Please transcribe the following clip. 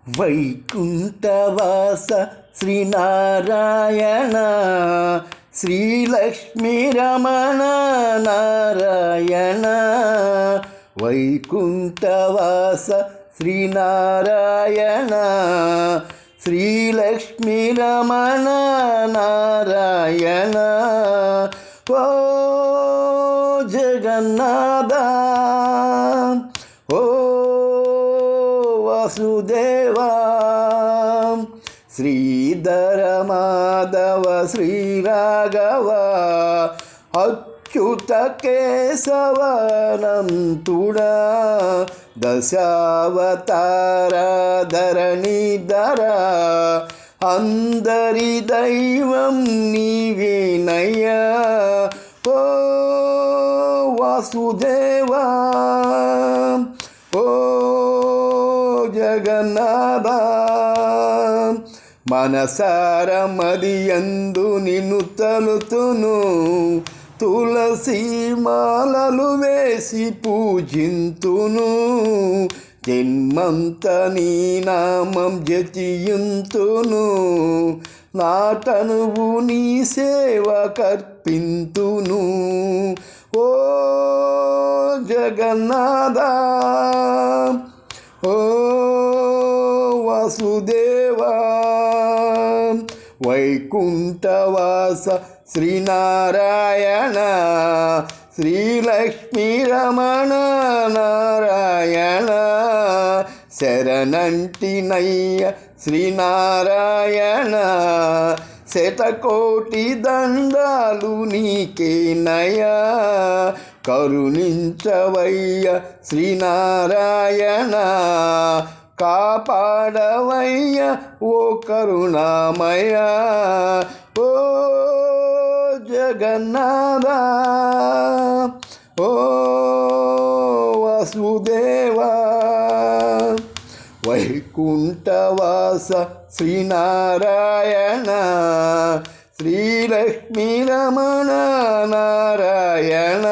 వైకుంఠవాస శ్రీనారాయణ శ్రీలక్ష్మీ రమణ నారాయణ. వైకుంఠవాస శ్రీనారాయణ శ్రీలక్ష్మీ రమణ నారాయణ. ఓ జగన్నాథ ఓ వాసుదేవా శ్రీధర మాధవ శ్రీరాఘవ అచ్యుత కేశవనంతుడా దశావతార ధరణిధర అందరి దైవం నీవేనయ్యా. ఓ వాసుదేవా ఓ జగన్నాథ మనసార మదియందు నిన్ను తలుతును తులసి మాలలు వేసి పూజింతును జన్మంత నీ నామం జతియుంతును నా తనువు నీ సేవ కర్పింతును. ఓ జగన్నాథ ఓ వాసుదేవా వైకుంఠవాస శ్రీనారాయణ శ్రీలక్ష్మీ రమణ నారాయణ. శరణంటినయ్య శ్రీనారాయణ శతకోటి దండాలు నీకేనయ్యా. కరుణించవయ్య శ్రీనారాయణ కాపాడవయ్య ఓ కరుణామయ. ఓ జగన్నాథ ఓ వాసుదేవా వైకుంఠవాస శ్రీనారాయణ శ్రీలక్ష్మీ రమణ నారాయణ.